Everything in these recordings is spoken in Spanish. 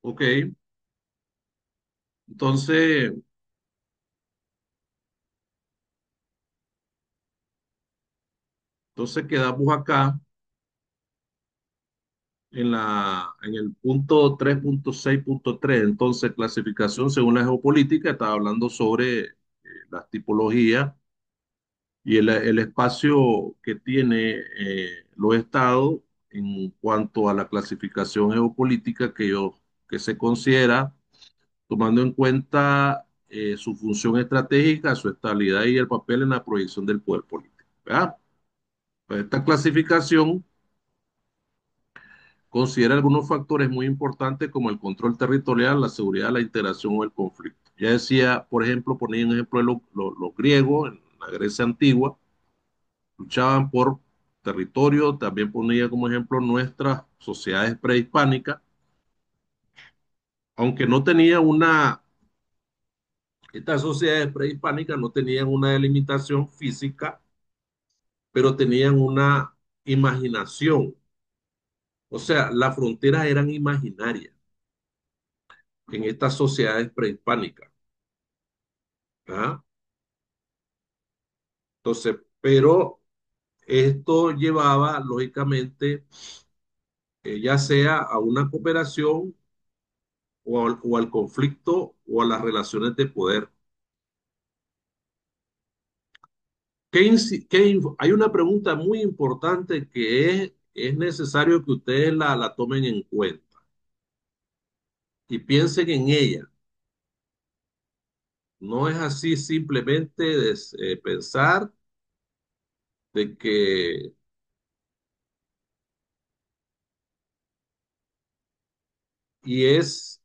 Ok, entonces, entonces quedamos acá en el punto 3.6.3. Entonces, clasificación según la geopolítica, estaba hablando sobre las tipologías y el espacio que tiene los estados en cuanto a la clasificación geopolítica que se considera tomando en cuenta su función estratégica, su estabilidad y el papel en la proyección del poder político. ¿Verdad? Pues esta clasificación considera algunos factores muy importantes como el control territorial, la seguridad, la integración o el conflicto. Ya decía, por ejemplo, ponía un ejemplo de los griegos en la Grecia antigua, luchaban por territorio, también ponía como ejemplo nuestras sociedades prehispánicas, aunque no tenía estas sociedades prehispánicas no tenían una delimitación física, pero tenían una imaginación. O sea, las fronteras eran imaginarias en estas sociedades prehispánicas. ¿Ah? Entonces, pero esto llevaba, lógicamente, ya sea a una cooperación o al conflicto o a las relaciones de poder. Hay una pregunta muy importante que es necesario que ustedes la tomen en cuenta y piensen en ella. No es así simplemente pensar de que, y es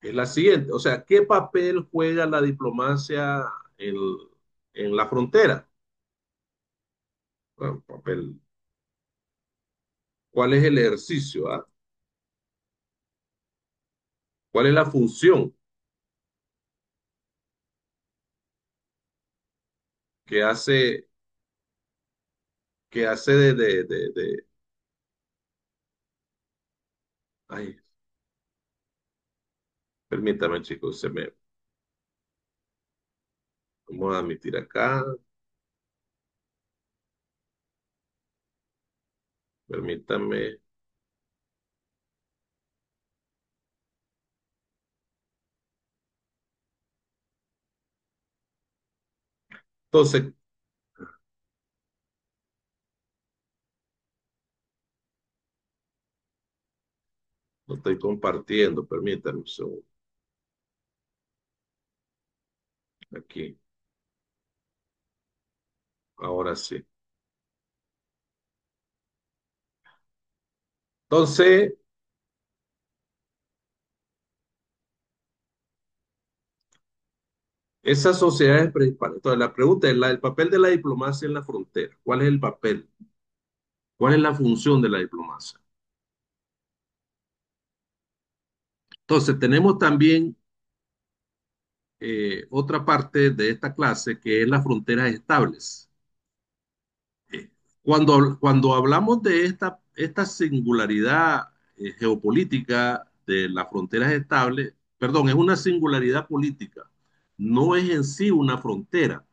la siguiente, o sea, ¿qué papel juega la diplomacia en, en la frontera? Bueno, papel, ¿cuál es el ejercicio? ¿Ah? ¿Cuál es la función que hace, que hace ay, permítame chicos, vamos a admitir acá, permítame. Entonces, lo estoy compartiendo, permítame un segundo, aquí, ahora sí. Entonces, esas sociedades prehispánicas. Entonces, la pregunta es el papel de la diplomacia en la frontera. ¿Cuál es el papel? ¿Cuál es la función de la diplomacia? Entonces, tenemos también otra parte de esta clase que es las fronteras estables. Eh, cuando hablamos de esta singularidad geopolítica de las fronteras estables, perdón, es una singularidad política, no es en sí una frontera.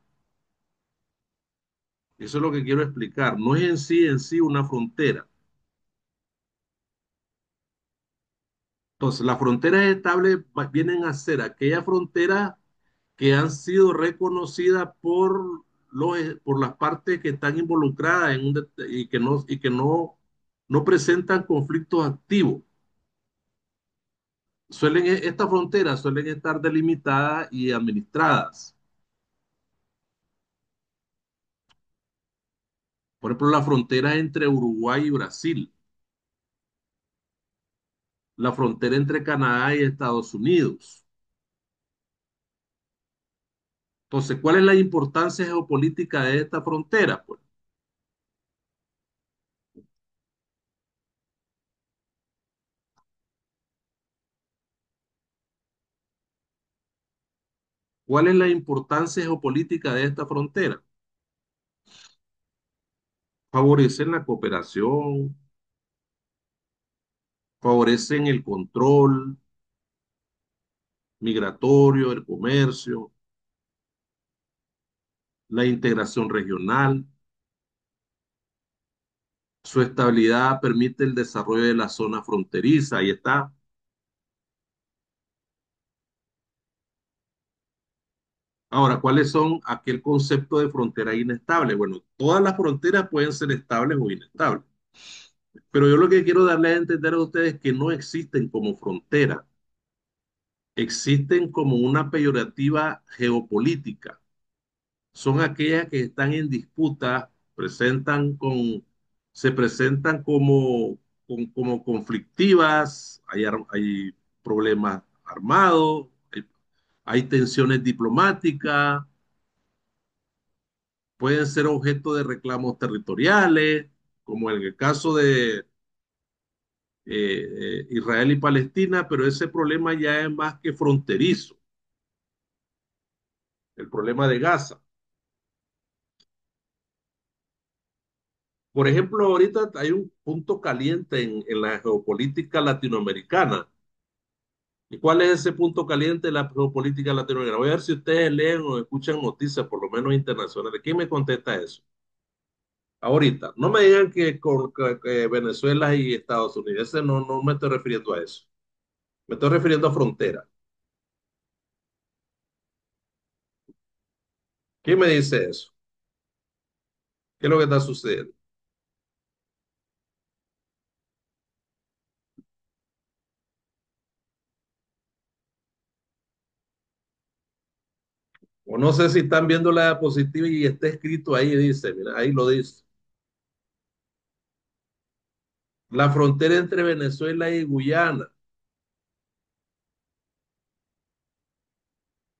Eso es lo que quiero explicar. No es en sí una frontera. Entonces, las fronteras estables vienen a ser aquellas fronteras que han sido reconocidas por las partes que están involucradas y que no presentan conflictos activos. Estas fronteras suelen estar delimitadas y administradas. Por ejemplo, la frontera entre Uruguay y Brasil, la frontera entre Canadá y Estados Unidos. Entonces, ¿cuál es la importancia geopolítica de esta frontera? Pues, ¿cuál es la importancia geopolítica de esta frontera? Favorecen la cooperación, favorecen el control migratorio, el comercio, la integración regional. Su estabilidad permite el desarrollo de la zona fronteriza. Ahí está. Ahora, ¿cuáles son aquel concepto de frontera inestable? Bueno, todas las fronteras pueden ser estables o inestables, pero yo lo que quiero darle a entender a ustedes es que no existen como frontera, existen como una peyorativa geopolítica. Son aquellas que están en disputa, se presentan como conflictivas, hay problemas armados, hay tensiones diplomáticas, pueden ser objeto de reclamos territoriales, como en el caso de Israel y Palestina, pero ese problema ya es más que fronterizo, el problema de Gaza. Por ejemplo, ahorita hay un punto caliente en la geopolítica latinoamericana. ¿Y cuál es ese punto caliente de la geopolítica latinoamericana? Voy a ver si ustedes leen o escuchan noticias, por lo menos internacionales. ¿Quién me contesta eso? Ahorita, no me digan que Venezuela y Estados Unidos, ese no me estoy refiriendo a eso. Me estoy refiriendo a frontera. ¿Quién me dice eso? ¿Qué es lo que está sucediendo? O no sé si están viendo la diapositiva y está escrito ahí, dice, mira, ahí lo dice. La frontera entre Venezuela y Guyana.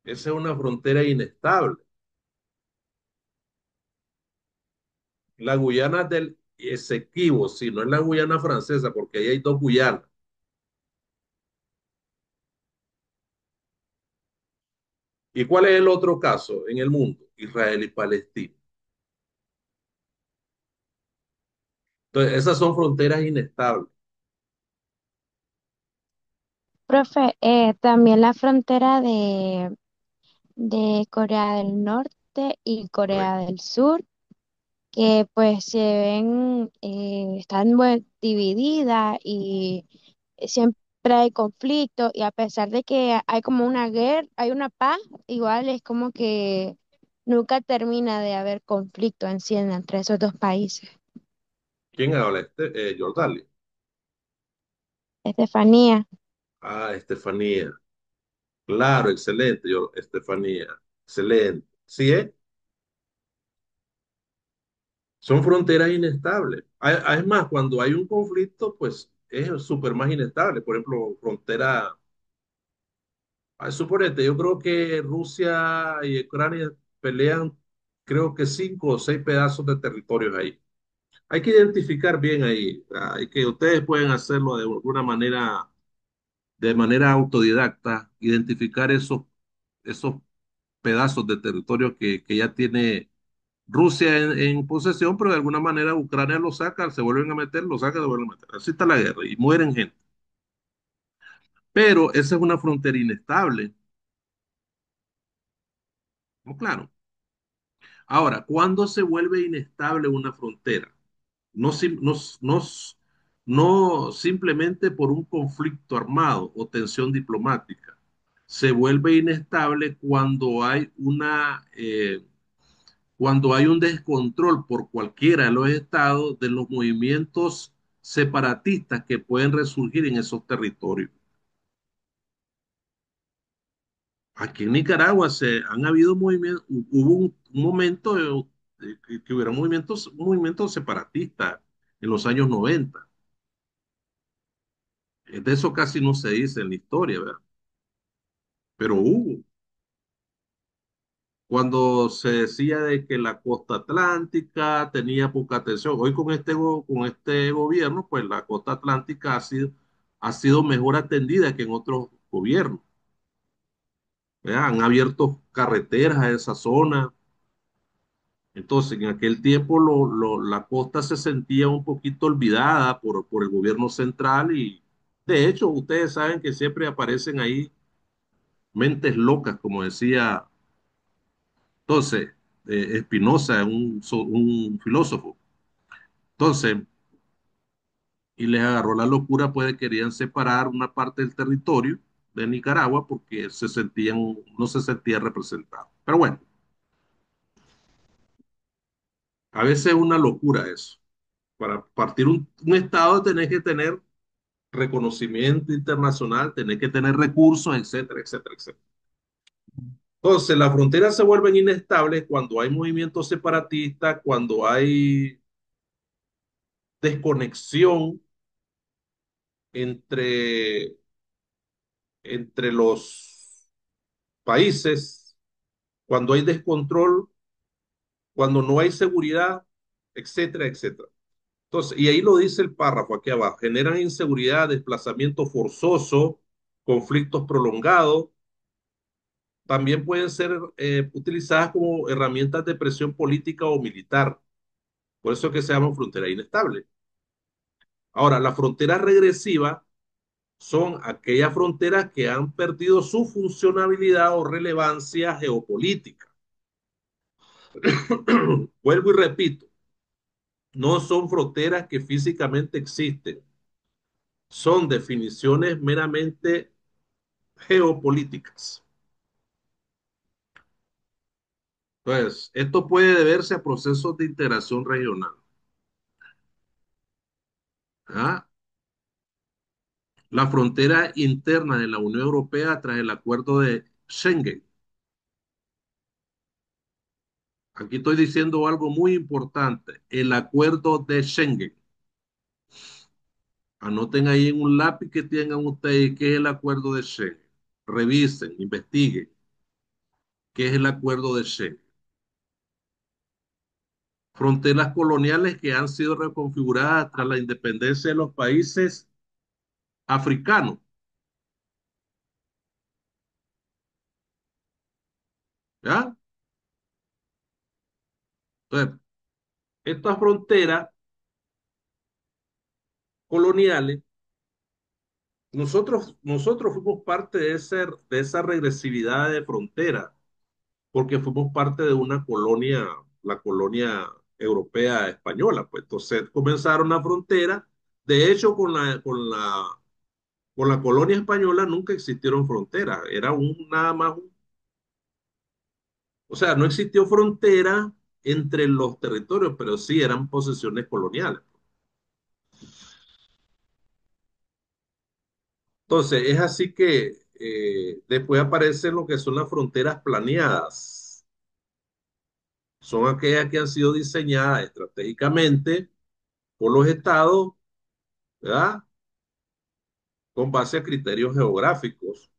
Esa es una frontera inestable. La Guyana del Esequibo, si no es la Guyana francesa, porque ahí hay dos Guyanas. ¿Y cuál es el otro caso en el mundo? Israel y Palestina. Entonces, esas son fronteras inestables. Profe, también la frontera de Corea del Norte y Corea Correcto. del Sur, que pues se ven, están divididas y siempre hay conflicto y a pesar de que hay como una guerra, hay una paz, igual es como que nunca termina de haber conflicto en sí entre esos dos países. ¿Quién habla? Jordali. Estefanía. Ah, Estefanía. Claro, excelente, Estefanía. Excelente. ¿Sí es? Son fronteras inestables. Es más, cuando hay un conflicto, pues es súper más inestable. Por ejemplo, frontera. Suponete, yo creo que Rusia y Ucrania pelean, creo que 5 o 6 pedazos de territorios ahí. Hay que identificar bien ahí. Hay que ustedes pueden hacerlo de alguna manera, de manera autodidacta, identificar esos pedazos de territorio que ya tiene Rusia en posesión, pero de alguna manera Ucrania lo saca, se vuelven a meter, lo saca, se vuelven a meter. Así está la guerra y mueren gente. Pero esa es una frontera inestable, ¿no? Claro. Ahora, ¿cuándo se vuelve inestable una frontera? No, no, no simplemente por un conflicto armado o tensión diplomática. Se vuelve inestable cuando hay un descontrol por cualquiera de los estados de los movimientos separatistas que pueden resurgir en esos territorios. Aquí en Nicaragua han habido movimientos, hubo un momento que hubieron movimientos separatistas en los años 90. De eso casi no se dice en la historia, ¿verdad? Pero hubo. Cuando se decía de que la costa atlántica tenía poca atención, hoy con este gobierno, pues la costa atlántica ha sido mejor atendida que en otros gobiernos, ¿verdad? Han abierto carreteras a esa zona. Entonces, en aquel tiempo la costa se sentía un poquito olvidada por el gobierno central De hecho, ustedes saben que siempre aparecen ahí mentes locas, como decía entonces Spinoza, un filósofo. Entonces, y les agarró la locura, pues querían separar una parte del territorio de Nicaragua porque no se sentían representados. Pero bueno, a veces es una locura eso. Para partir un estado tenés que tener reconocimiento internacional, tenés que tener recursos, etcétera, etcétera, etcétera. Entonces, las fronteras se vuelven inestables cuando hay movimientos separatistas, cuando hay desconexión entre, entre los países, cuando hay descontrol, cuando no hay seguridad, etcétera, etcétera. Entonces, y ahí lo dice el párrafo aquí abajo, generan inseguridad, desplazamiento forzoso, conflictos prolongados, también pueden ser utilizadas como herramientas de presión política o militar. Por eso es que se llama frontera inestable. Ahora, las fronteras regresivas son aquellas fronteras que han perdido su funcionalidad o relevancia geopolítica. Vuelvo y repito, no son fronteras que físicamente existen, son definiciones meramente geopolíticas. Entonces, esto puede deberse a procesos de integración regional. ¿Ah? La frontera interna de la Unión Europea tras el acuerdo de Schengen. Aquí estoy diciendo algo muy importante, el acuerdo de Schengen. Anoten ahí en un lápiz que tengan ustedes qué es el acuerdo de Schengen. Revisen, investiguen qué es el acuerdo de Schengen. Fronteras coloniales que han sido reconfiguradas tras la independencia de los países africanos. ¿Ya? Entonces, estas fronteras coloniales, nosotros fuimos parte de esa regresividad de frontera, porque fuimos parte de una colonia, la colonia europea española. Pues entonces comenzaron la frontera. De hecho, con la colonia española nunca existieron fronteras. Era nada más, o sea, no existió frontera entre los territorios, pero sí eran posesiones coloniales. Entonces, es así que después aparecen lo que son las fronteras planeadas. Son aquellas que han sido diseñadas estratégicamente por los estados, ¿verdad? Con base a criterios geográficos,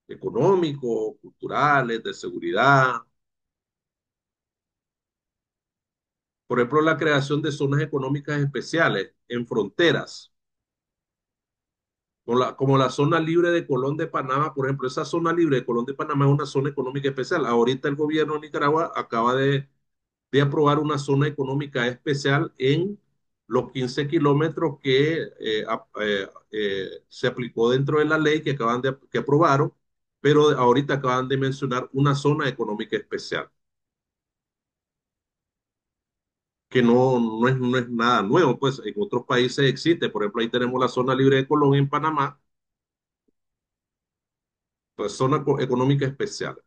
económicos, culturales, de seguridad. Por ejemplo, la creación de zonas económicas especiales en fronteras, como la zona libre de Colón de Panamá. Por ejemplo, esa zona libre de Colón de Panamá es una zona económica especial. Ahorita el gobierno de Nicaragua acaba de aprobar una zona económica especial en los 15 kilómetros que se aplicó dentro de la ley que aprobaron, pero ahorita acaban de mencionar una zona económica especial, que no es nada nuevo, pues en otros países existe. Por ejemplo, ahí tenemos la zona libre de Colón en Panamá, pues zona económica especial.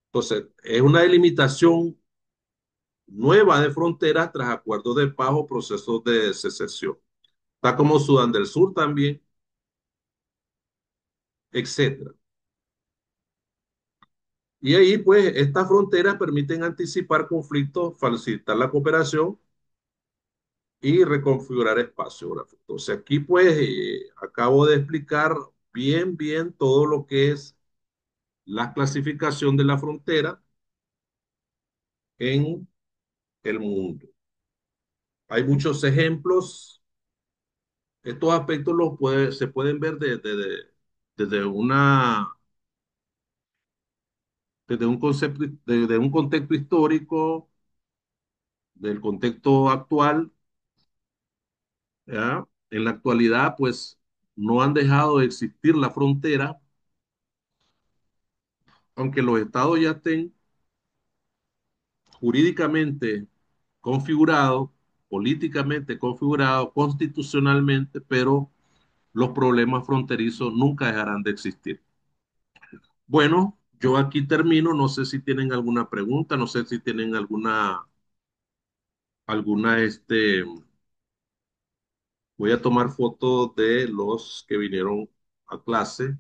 Entonces, es una delimitación nueva de fronteras tras acuerdos de paz o procesos de secesión. Está como Sudán del Sur también, etcétera. Y ahí, pues, estas fronteras permiten anticipar conflictos, facilitar la cooperación y reconfigurar espacio geográfico. Entonces, aquí, pues, acabo de explicar bien todo lo que es la clasificación de la frontera en el mundo. Hay muchos ejemplos. Estos aspectos se pueden ver desde desde un concepto, desde un contexto histórico, del contexto actual, ¿ya? En la actualidad, pues no han dejado de existir la frontera, aunque los estados ya estén jurídicamente configurados, políticamente configurados, constitucionalmente, pero los problemas fronterizos nunca dejarán de existir. Bueno, yo aquí termino, no sé si tienen alguna pregunta, no sé si tienen alguna, voy a tomar fotos de los que vinieron a clase.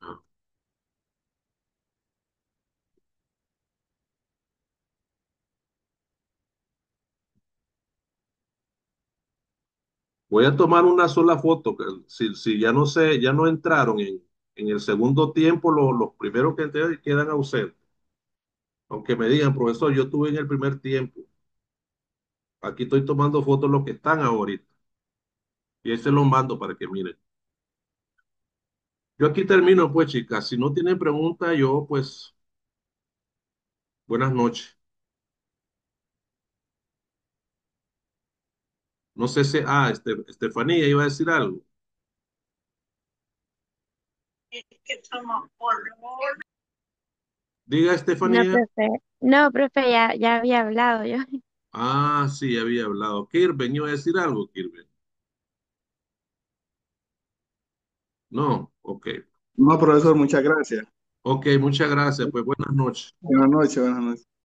Ah, voy a tomar una sola foto, que si ya no sé, ya no entraron en el segundo tiempo, los primeros que entraron quedan ausentes. Aunque me digan, profesor, yo estuve en el primer tiempo. Aquí estoy tomando fotos de los que están ahorita. Y ahí se los mando para que miren. Yo aquí termino, pues, chicas. Si no tienen preguntas, yo, pues, buenas noches. No sé si, Estefanía iba a decir algo. Diga, No, Estefanía. profe. No, profe, ya había hablado yo. Ah, sí, había hablado. Kirben iba a decir algo, Kirben. No, ok. No, profesor, muchas gracias. Ok, muchas gracias. Pues buenas noches. Buenas noches, buenas noches.